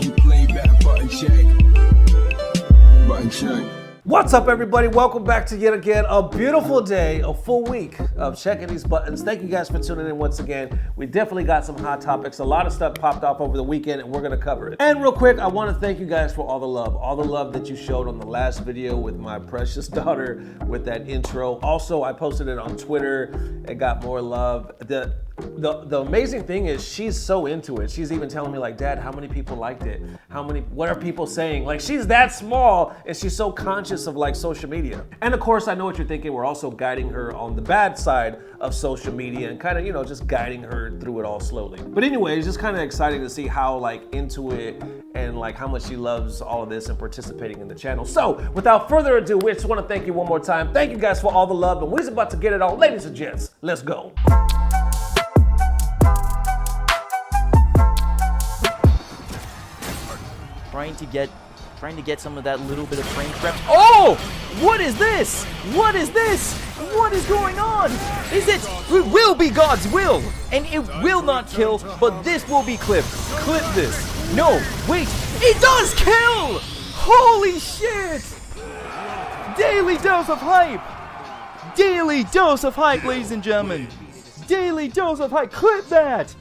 you play back, button check. Button check. What's up, everybody? Welcome back to yet again a beautiful day, a full week of checking these buttons. Thank you guys for tuning in once again. We definitely got some hot topics. A lot of stuff popped off over the weekend, and we're gonna cover it. And real quick, I want to thank you guys for all the love that you showed on the last video with my precious daughter with that intro. Also, I posted it on Twitter. It got more love. The amazing thing is she's so into it. She's even telling me like, Dad, how many people liked it? What are people saying? Like, she's that small and she's so conscious of like social media. And of course, I know what you're thinking. We're also guiding her on the bad side of social media and kind of, just guiding her through it all slowly. But anyway, it's just kind of exciting to see how like into it and like how much she loves all of this and participating in the channel. So without further ado, we just want to thank you one more time. Thank you guys for all the love, and we're about to get it on. Ladies and gents, let's go. Trying to get some of that little bit of frame trap. Oh! What is this? What is this? What is going on? It will be God's will, and it will not kill, but this will be clipped. Clip this. No, wait, it does kill! Holy shit! Daily dose of hype! Daily dose of hype, ladies and gentlemen. Daily dose of hype. Clip that!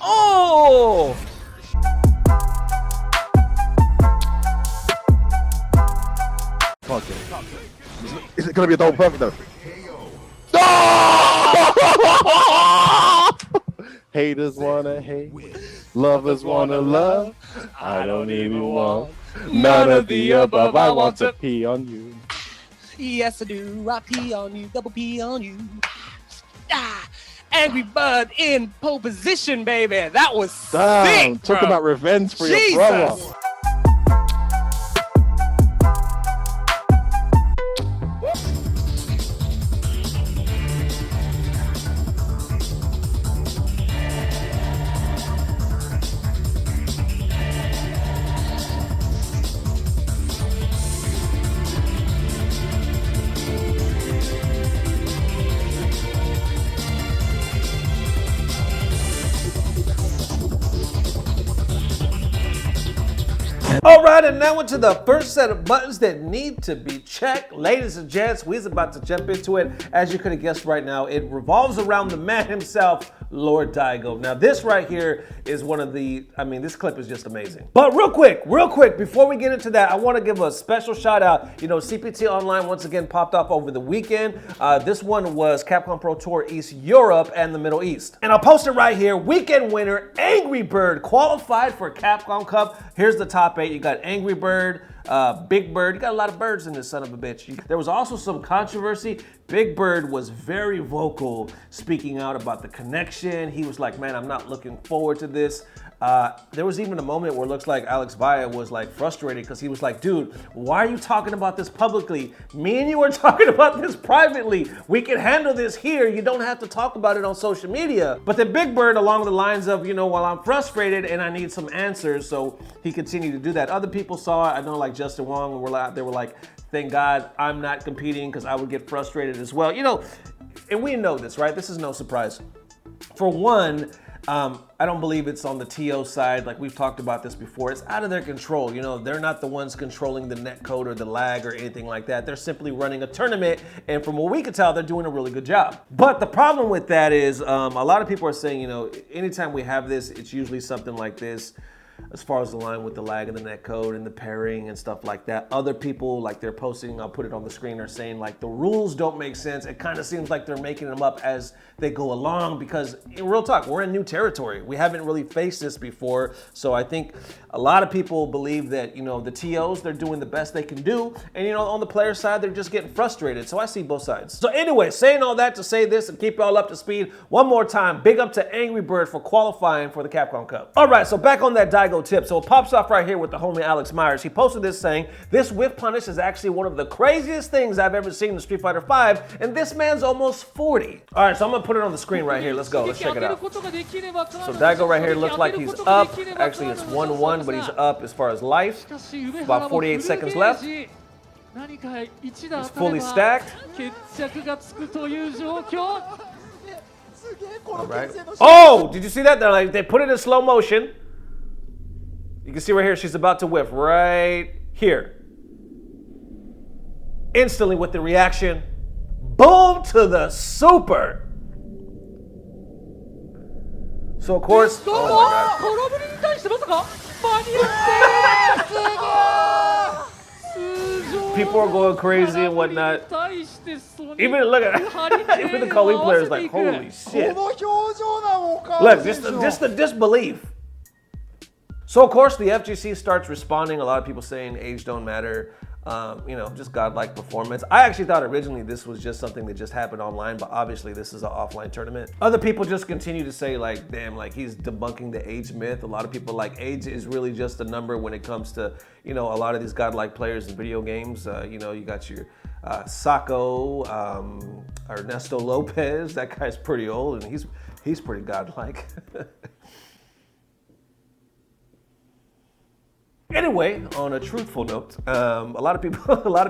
Oh! Is it going to be a double perfect though? Haters wanna hate, lovers wanna love. I don't even want none of the above. I want to pee on you. Yes, I do. I pee on you, double pee on you. Ah, Angry Bird in pole position, baby. That was Damn, sick, talk bro. about revenge for Jesus. your brother. All right, and now into the first set of buttons that need to be checked. Ladies and gents, we're about to jump into it. As you could have guessed right now, it revolves around the man himself, Lord Daigo. Now, this right here is one of the, this clip is just amazing. But real quick, before we get into that, I want to give a special shout out. CPT Online once again popped up over the weekend. This one was Capcom Pro Tour East Europe and the Middle East. And I'll post it right here. Weekend winner, Angry Bird, qualified for Capcom Cup. Here's the top 8. You got Angry Bird, Big Bird. You got a lot of birds in this son of a bitch. There was also some controversy. Big Bird was very vocal, speaking out about the connection. He was like, man, I'm not looking forward to this. There was even a moment where it looks like Alex Vaya was like frustrated because he was like, dude, why are you talking about this publicly? Me and you are talking about this privately. We can handle this here. You don't have to talk about it on social media. But then Big Bird, along the lines of, well, I'm frustrated and I need some answers. So he continued to do that. Other people saw it. I know like Justin Wong, they were like, thank God I'm not competing because I would get frustrated as well. And we know this, right? This is no surprise. For one, I don't believe it's on the TO side. Like we've talked about this before. It's out of their control. They're not the ones controlling the net code or the lag or anything like that. They're simply running a tournament. And from what we can tell, they're doing a really good job. But the problem with that is a lot of people are saying, anytime we have this, it's usually something like this. As far as the line with the lag and the net code and the pairing and stuff like that. Other people, like they're posting, I'll put it on the screen, are saying like the rules don't make sense. It kind of seems like they're making them up as they go along because in real talk, we're in new territory. We haven't really faced this before. So I think a lot of people believe that, the TOs, they're doing the best they can do. And, on the player side, they're just getting frustrated. So I see both sides. So anyway, saying all that to say this and keep y'all up to speed one more time, big up to Angry Bird for qualifying for the Capcom Cup. All right, so back on that Daigo tip. So it pops off right here with the homie Alex Myers. He posted this saying, this whiff punish is actually one of the craziest things I've ever seen in Street Fighter V, and this man's almost 40. All right, so I'm gonna put it on the screen right here. Let's go, let's check it out. So Daigo right here looks like he's up. Actually, it's 1-1, but he's up as far as life. About 48 seconds left. He's fully stacked. All right. Oh, did you see that? They put it in slow motion. You can see right here, she's about to whiff right here. Instantly with the reaction, boom to the super. So of course, oh my god. 空振りに対してまさか間に合って People are going crazy and whatnot. Even look at even the Koei players like, holy shit. Look, just the disbelief. So of course the FGC starts responding. A lot of people saying age don't matter. You know, just godlike performance. I actually thought originally this was just something that just happened online, but obviously this is an offline tournament. Other people just continue to say like, damn, like he's debunking the age myth. A lot of people like age is really just a number when it comes to, you know, a lot of these godlike players in video games. You know, you got your Sacco, Ernesto Lopez. That guy's pretty old and he's pretty godlike. Anyway, on a truthful note, a lot of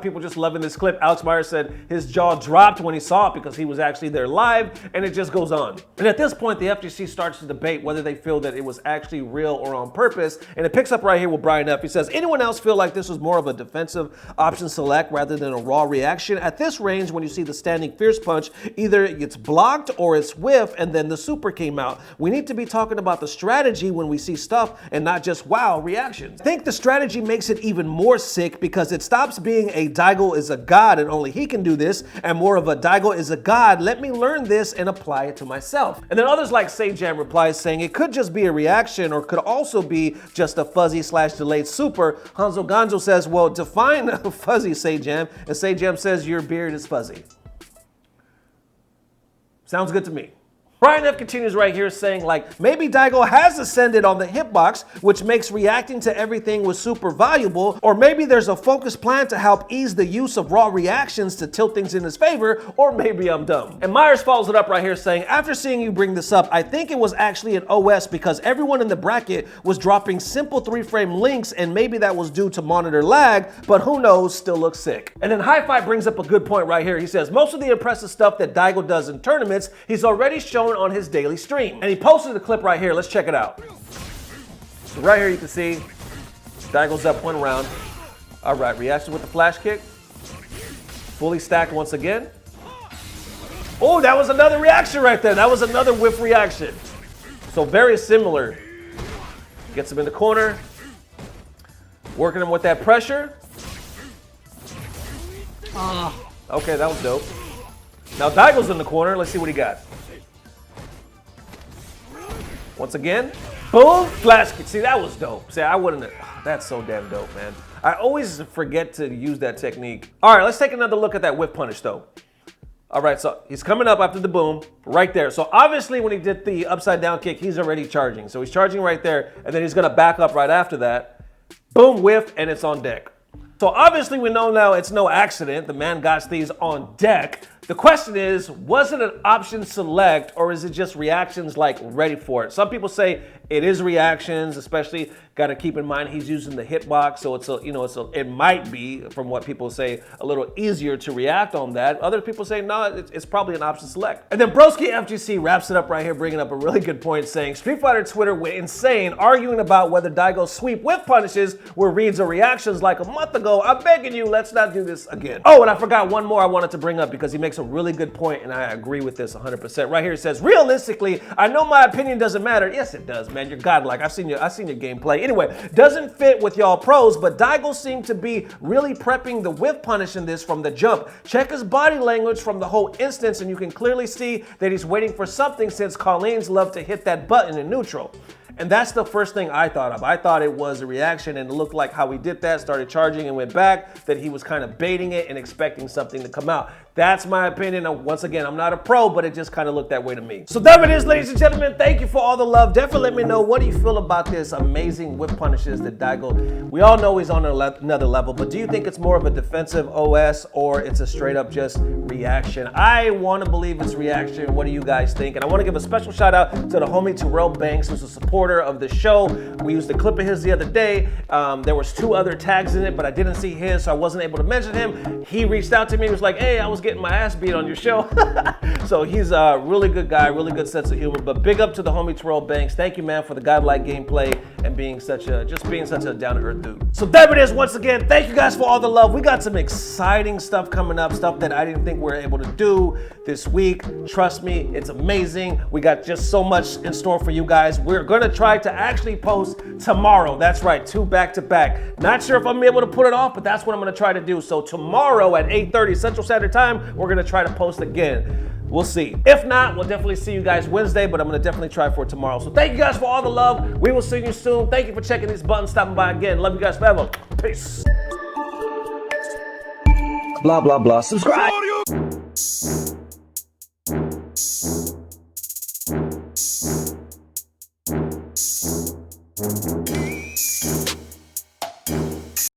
people just loving this clip. Alex Myers said his jaw dropped when he saw it because he was actually there live, and it just goes on. And at this point, the FGC starts to debate whether they feel that it was actually real or on purpose, and it picks up right here with Brian F. He says, anyone else feel like this was more of a defensive option select rather than a raw reaction? At this range, when you see the standing fierce punch, either it's blocked or it's whiff, and then the super came out. We need to be talking about the strategy when we see stuff and not just wow reactions. I think the strategy makes it even more sick because it stops being a Daigo is a god and only he can do this, and more of a Daigo is a god, let me learn this and apply it to myself. And then others like Sajam replies saying it could just be a reaction or could also be just a fuzzy / delayed super. Hanzo Ganjo says, well, define fuzzy, Sajam, and Sajam says your beard is fuzzy. Sounds good to me. Brian F continues right here saying like, maybe Daigo has ascended on the hitbox, which makes reacting to everything was super valuable, or maybe there's a focused plan to help ease the use of raw reactions to tilt things in his favor, or maybe I'm dumb. And Myers follows it up right here saying, after seeing you bring this up, I think it was actually an OS because everyone in the bracket was dropping simple 3-frame links, and maybe that was due to monitor lag, but who knows, still looks sick. And then Hi-Fi brings up a good point right here. He says, most of the impressive stuff that Daigo does in tournaments, he's already shown on his daily stream. And he posted the clip right here. Let's check it out. So right here you can see Daigo's up one round. All right, reaction with the flash kick. Fully stacked once again. Oh, that was another reaction right there. That was another whiff reaction. So very similar. Gets him in the corner. Working him with that pressure. Okay, that was dope. Now Daigo's in the corner. Let's see what he got. Once again, boom, flash kick. See, that was dope. See, I wouldn't have, that's so damn dope, man. I always forget to use that technique. All right, let's take another look at that whiff punish though. All right, so he's coming up after the boom, right there. So obviously when he did the upside down kick, he's already charging. So he's charging right there, and then he's gonna back up right after that. Boom, whiff, and it's on deck. So obviously we know now it's no accident. The man got these on deck. The question is, was it an option select or is it just reactions like ready for it? Some people say it is reactions, especially got to keep in mind he's using the hitbox, so it might be, from what people say, a little easier to react on that. Other people say no, it's probably an option select. And then Broski FGC wraps it up right here, bringing up a really good point, saying Street Fighter Twitter went insane arguing about whether Daigo's sweep whiff punishes were reads or reactions like a month ago. I'm begging you, let's not do this again. Oh, and I forgot one more I wanted to bring up because he makes a really good point, and I agree with this 100%. Right here it says, realistically, I know my opinion doesn't matter. Yes, it does, man. You're godlike. I've seen your gameplay. Anyway, doesn't fit with y'all pros, but Daigo seemed to be really prepping the whiff punish in this from the jump. Check his body language from the whole instance, and you can clearly see that he's waiting for something since Colleen's love to hit that button in neutral. And that's the first thing I thought of. I thought it was a reaction, and it looked like how he did that, started charging and went back, that he was kind of baiting it and expecting something to come out. That's my opinion. Once again, I'm not a pro, but it just kind of looked that way to me. So there it is, ladies and gentlemen. Thank you for all the love. Definitely let me know, what do you feel about this amazing whip punishes that Daigo, we all know he's on another level, but do you think it's more of a defensive OS or it's a straight up just reaction? I want to believe it's reaction. What do you guys think? And I want to give a special shout out to the homie Terrell Banks, who's a supporter of the show. We used a clip of his the other day. There was 2 other tags in it, but I didn't see his, so I wasn't able to mention him. He reached out to me, he was like, hey, I was was getting my ass beat on your show. So he's a really good guy, really good sense of humor. But big up to the homie Terrell Banks. Thank you, man, for the godlike gameplay and being such a down-to-earth dude. So there it is once again. Thank you guys for all the love. We got some exciting stuff coming up, stuff that I didn't think we were able to do this week. Trust me, it's amazing. We got just so much in store for you guys. We're gonna try to actually post tomorrow. That's right, 2 back-to-back. Not sure if I'm able to put it off, but that's what I'm gonna try to do. So tomorrow at 8:30 Central Standard Time, we're gonna try to post again. We'll see. If not, we'll definitely see you guys Wednesday, but I'm gonna definitely try for it tomorrow. So thank you guys for all the love. We will see you soon. Thank you for checking these buttons, stopping by again. Love you guys forever. Peace. Blah, blah, blah. Subscribe.